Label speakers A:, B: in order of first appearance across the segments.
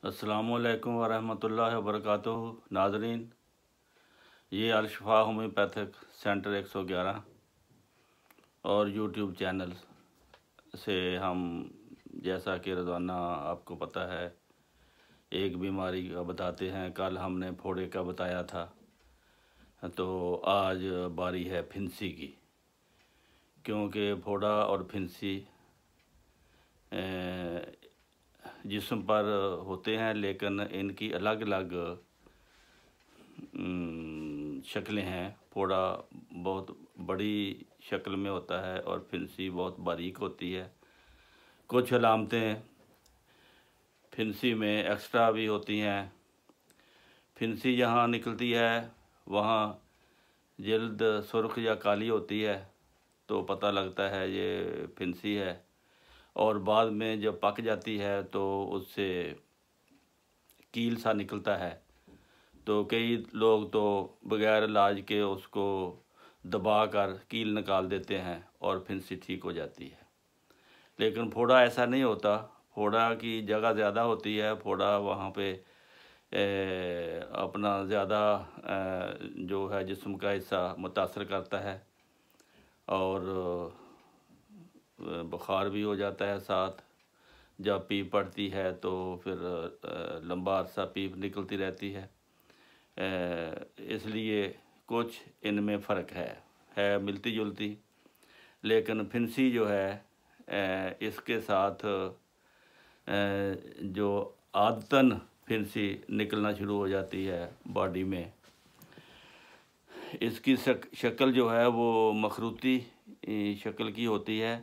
A: अस्सलामुअलैकुम वरहमतुल्लाहि वबरकातुहू। नाजरीन, ये अल-शिफा होम्योपैथिक सेंटर 111 और यूट्यूब चैनल से हम, जैसा कि रोज़ाना आपको पता है, एक बीमारी का बताते हैं। कल हमने फोड़े का बताया था, तो आज बारी है फिंसी की। क्योंकि फोड़ा और फिंसी जिस्म पर होते हैं, लेकिन इनकी अलग अलग शक्लें हैं। फोड़ा बहुत बड़ी शक्ल में होता है और फिंसी बहुत बारीक होती है। कुछ अलामतें फिंसी में एक्स्ट्रा भी होती हैं। फिंसी जहाँ निकलती है वहाँ जल्द सुर्ख या काली होती है, तो पता लगता है ये फिंसी है। और बाद में जब पक जाती है तो उससे कील सा निकलता है। तो कई लोग तो बग़ैर इलाज के उसको दबा कर कील निकाल देते हैं और फिंसी ठीक हो जाती है। लेकिन फोड़ा ऐसा नहीं होता। फोड़ा की जगह ज़्यादा होती है। फोड़ा वहाँ पे अपना ज़्यादा जो है जिस्म का हिस्सा मुतासर करता है और बुखार भी हो जाता है साथ। जब पीप पड़ती है तो फिर लंबा अरसा पीप निकलती रहती है। इसलिए कुछ इनमें फ़र्क है मिलती जुलती। लेकिन फिंसी जो है इसके साथ जो आदतन फिंसी निकलना शुरू हो जाती है बॉडी में। इसकी शक्ल जो है वो मखरूती शक्ल की होती है,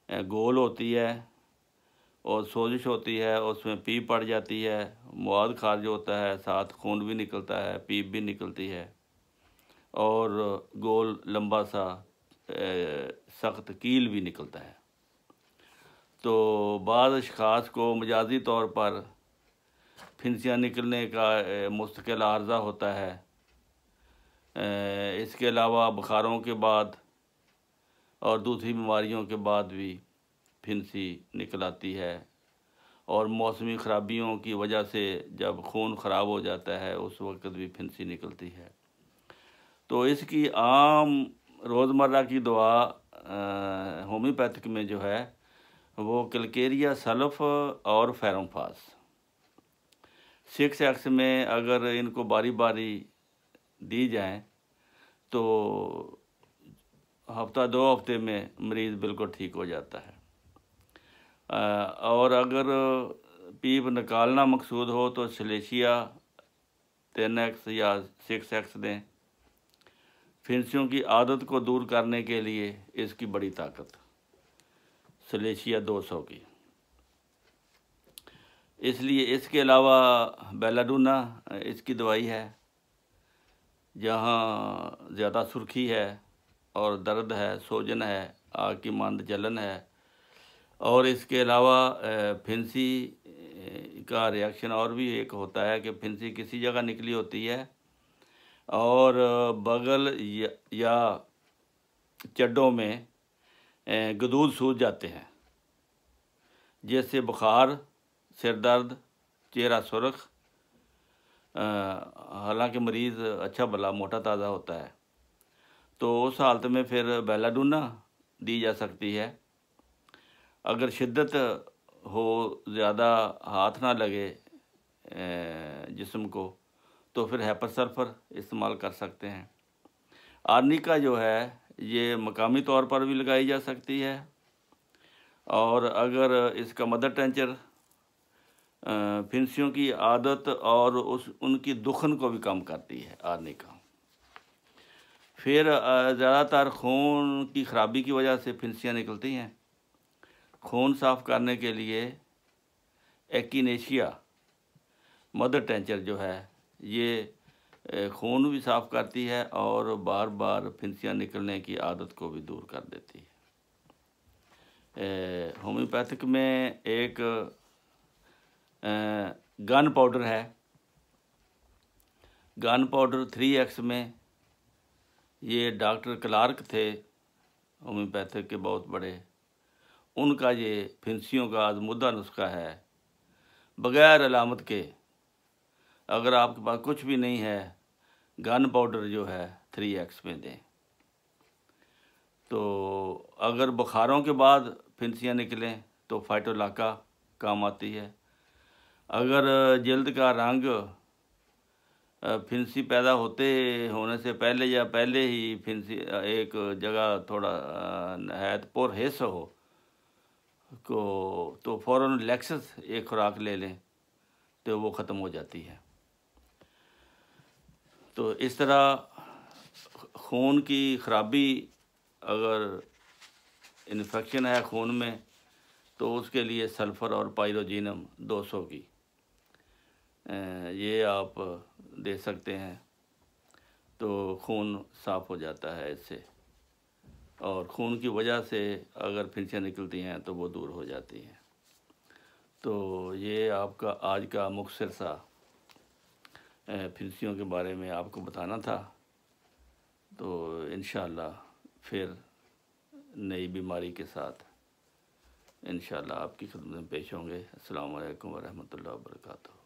A: गोल होती है और सोजिश होती है। उसमें पीप पड़ जाती है, मुआद खारिज होता है, साथ खून भी निकलता है, पीप भी निकलती है और गोल लंबा सा सख्त कील भी निकलता है। तो बाद अशख़ास को मजाजी तौर पर फिंसियाँ निकलने का मुस्तकिल आर्ज़ा होता है। इसके अलावा बुखारों के बाद और दूसरी बीमारियों के बाद भी फिंसी निकल आती है। और मौसमी ख़राबियों की वजह से जब खून ख़राब हो जाता है उस वक्त भी फिंसी निकलती है। तो इसकी आम रोज़मर्रा की दुआ होम्योपैथिक में जो है वो कैलकेरिया सल्फ़ और फेरोमोफास 6x में अगर इनको बारी बारी दी जाए तो हफ्ता 2 हफ्ते में मरीज़ बिल्कुल ठीक हो जाता है। और अगर पीप निकालना मकसूद हो तो सलेशिया 10x या 6x दें। फिंसियों की आदत को दूर करने के लिए इसकी बड़ी ताकत सलेशिया 200 की। इसलिए इसके अलावा बेलाडोना इसकी दवाई है। जहाँ ज़्यादा सुर्खी है और दर्द है, सोजन है, आग की मांद जलन है और इसके अलावा फिंसी का रिएक्शन और भी एक होता है कि फिंसी किसी जगह निकली होती है और बगल या चड्डों में गदूद सूज जाते हैं, जैसे बुखार, सिर दर्द, चेहरा सुर्ख। हालांकि मरीज़ अच्छा भला मोटा ताज़ा होता है, तो उस हालत में फिर बेलाडोना दी जा सकती है। अगर शिद्दत हो, ज़्यादा हाथ ना लगे जिस्म को, तो फिर हैपर सल्फर इस्तेमाल कर सकते हैं। आर्निका जो है ये मकामी तौर पर भी लगाई जा सकती है और अगर इसका मदर टेंचर फिंसियों की आदत और उनकी दुखन को भी कम करती है आर्निका। फिर ज़्यादातर खून की ख़राबी की वजह से फिंसियाँ निकलती हैं। खून साफ़ करने के लिए एकिनेशिया मदर टेंचर जो है ये खून भी साफ़ करती है और बार बार फिंसियाँ निकलने की आदत को भी दूर कर देती है। होम्योपैथिक में एक गन पाउडर है। गन पाउडर 3x में, ये डॉक्टर क्लार्क थे होम्योपैथिक के बहुत बड़े, उनका ये फिंसियों का आज़मुदा नुस्खा है। बग़ैर अलामत के, अगर आपके पास कुछ भी नहीं है, गन पाउडर जो है 3x में दें। तो अगर बुखारों के बाद फिंसियाँ निकलें तो फाइटोलाका काम आती है। अगर जल्द का रंग फिंसी पैदा होने से पहले या पहले ही फिंसी एक जगह थोड़ा है पुर हिस्स हो को तो फ़ौरन लेक्सस एक खुराक ले लें तो वो ख़त्म हो जाती है। तो इस तरह खून की ख़राबी, अगर इन्फेक्शन है खून में तो उसके लिए सल्फ़र और पायरोजिनम 200 की ये आप दे सकते हैं, तो खून साफ़ हो जाता है इससे। और खून की वजह से अगर फिंसियाँ निकलती हैं तो वो दूर हो जाती हैं। तो ये आपका आज का मुख्तसर सा फिंसियों के बारे में आपको बताना था। तो इंशाअल्लाह फिर नई बीमारी के साथ इंशाअल्लाह आपकी खिदमत में पेश होंगे। अस्सलामु अलैकुम वरहमतुल्लाहि वबरकातुहू।